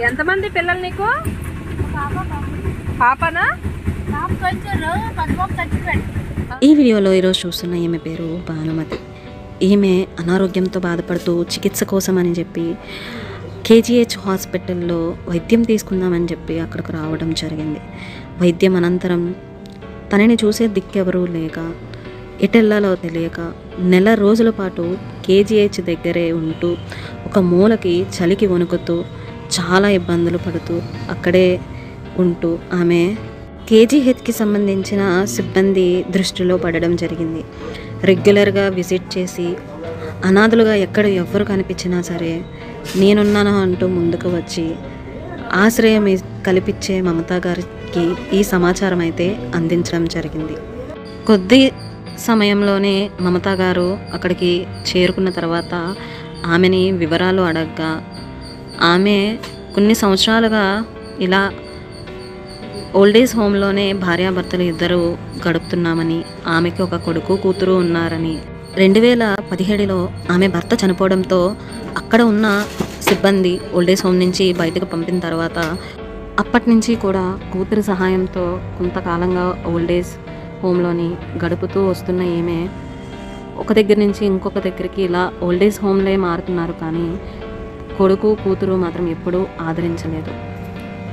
ఎంతమంది పిల్లలు నీకు? పాపనా? ఈ వీడియోలో ఈరోజు చూస్తున్న ఈమె పేరు భానుమతి. ఈమె అనారోగ్యంతో బాధపడుతూ చికిత్స కోసం అని చెప్పి కేజీహెచ్ హాస్పిటల్లో వైద్యం తీసుకుందామని చెప్పి అక్కడికి రావడం జరిగింది. వైద్యం అనంతరం తనని చూసే దిక్కెవరూ లేక ఎటెళ్లాలో తెలియక నెల రోజుల పాటు కేజీహెచ్ దగ్గరే ఉంటూ ఒక మూలకి చలికి వణుకుతూ చాలా ఇబ్బందులు పడుతూ అక్కడే ఉంటూ ఆమె కేజీహెచ్కి సంబంధించిన సిబ్బంది దృష్టిలో పడడం జరిగింది. రెగ్యులర్గా విజిట్ చేసి అనాథలుగా ఎక్కడ ఎవ్వరు కనిపించినా సరే నేనున్నాను అంటూ ముందుకు వచ్చి ఆశ్రయం కల్పించే మమతా గారికి ఈ సమాచారం అయితే అందించడం జరిగింది. కొద్ది సమయంలోనే మమతా గారు అక్కడికి చేరుకున్న తర్వాత ఆమెని వివరాలు అడగగా ఆమె కొన్ని సంవత్సరాలుగా ఇలా ఓల్డేజ్ హోమ్లోనే భార్యాభర్తలు ఇద్దరు గడుపుతున్నామని, ఆమెకి ఒక కొడుకు కూతురు ఉన్నారని, 2017లో ఆమె భర్త చనిపోవడంతో అక్కడ ఉన్న సిబ్బంది ఓల్డేజ్ హోమ్ నుంచి బయటకు పంపిన తర్వాత అప్పటి నుంచి కూడా కూతురి సహాయంతో కొంతకాలంగా ఓల్డేజ్ హోమ్లోని గడుపుతూ వస్తున్న ఈమె ఒక దగ్గర నుంచి ఇంకొక దగ్గరికి ఇలా ఓల్డేజ్ హోమ్లే మారుతున్నారు, కానీ కొడుకు కూతురు మాత్రం ఎప్పుడూ ఆదరించలేదు.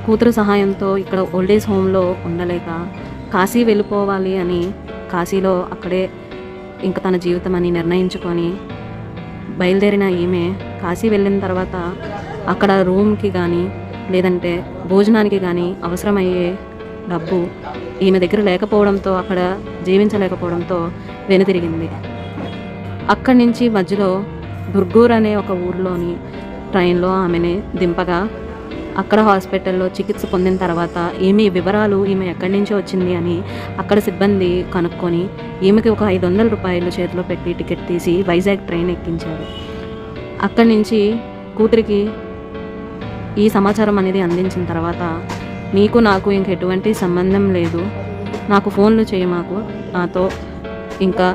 కూతురు సహాయంతో ఇక్కడ ఓల్డేజ్ హోమ్లో ఉండలేక కాశీ వెళ్ళిపోవాలి అని కాశీలో అక్కడే ఇంకా తన జీవితం అని నిర్ణయించుకొని బయలుదేరిన ఈమె కాశీ వెళ్ళిన తర్వాత అక్కడ రూమ్కి కానీ లేదంటే భోజనానికి కానీ అవసరమయ్యే డబ్బు ఈమె దగ్గర లేకపోవడంతో అక్కడ జీవించలేకపోవడంతో వెనుతిరిగింది. అక్కడి నుంచి మధ్యలో దుర్గూర్ అనే ఒక ఊర్లోని ట్రైన్లో ఆమెని దింపగా అక్కడ హాస్పిటల్లో చికిత్స పొందిన తర్వాత ఈమె వివరాలు ఈమె ఎక్కడి నుంచి వచ్చింది అని అక్కడ సిబ్బంది కనుక్కొని ఈమెకి ఒక 500 రూపాయలు చేతిలో పెట్టి టికెట్ తీసి వైజాగ్ ట్రైన్ ఎక్కించారు. అక్కడి నుంచి కూతురికి ఈ సమాచారం అనేది అందించిన తర్వాత నీకు నాకు ఇంక ఎటువంటి సంబంధం లేదు, నాకు ఫోన్లు చేయి, నాతో ఇంకా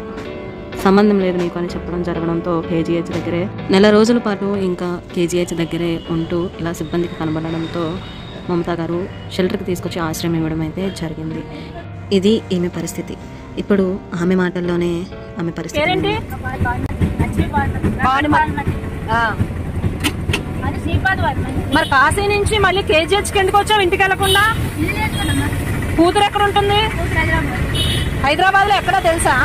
సంబంధం లేదు నీకు అని చెప్పడం జరగడంతో కేజీహెచ్ దగ్గరే నెల రోజుల పాటు ఇంకా కేజీహెచ్ దగ్గరే ఉంటూ ఇలా సిబ్బందికి కనబడడంతో మమతా గారు షెల్టర్కి తీసుకొచ్చి ఆశ్రయం ఇవ్వడం అయితే జరిగింది. ఇది ఈమె పరిస్థితి. ఇప్పుడు ఆమె మాటల్లోనే ఆమె పరిస్థితి. మరి కాశీ నుంచి మళ్ళీ కేజీహెచ్కి ఎందుకు వచ్చావు ఇంటికి వెళ్ళకుండా? కూతురు ఎక్కడ ఉంటుంది? హైదరాబాద్ లో ఎక్కడో తెలుసా?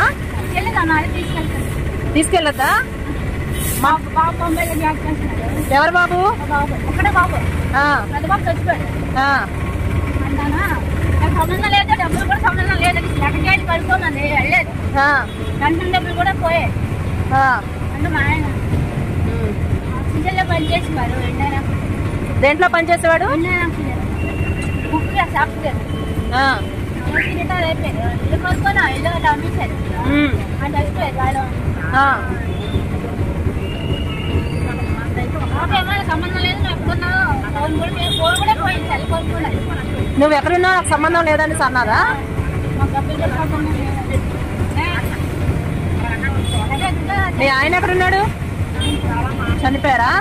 తీసుకెళ్ళద్దా? ఎవరు బాబు? సంబంధం లేదు, డబ్బులు కూడా సంబంధం లేదు, లెక్కకేసి కడుక్కోమని వెళ్ళలేదు, కంపెనీ డబ్బులు కూడా పోయాయి అంటే మా ఆయన ఆక్సిజన్లో పనిచేసేవారు. దేంట్లో పనిచేసేవాడు? సాఫ్ట్వేర్ రిటైర్ అయిపోయారు. ఇల్లు కొనుక్కొని ఇల్లు అమ్మేశారు. అంటే అయిపోయారు సంబంధం లేదు. నువ్వు ఎక్కడున్నావు? ఫోన్ కూడా పోయింది, చలి కొనుక్కున్నాను. నువ్వు ఎక్కడున్నా నాకు సంబంధం లేదని అన్నారా? మీ ఆయన ఎక్కడున్నాడు? చనిపోయారా?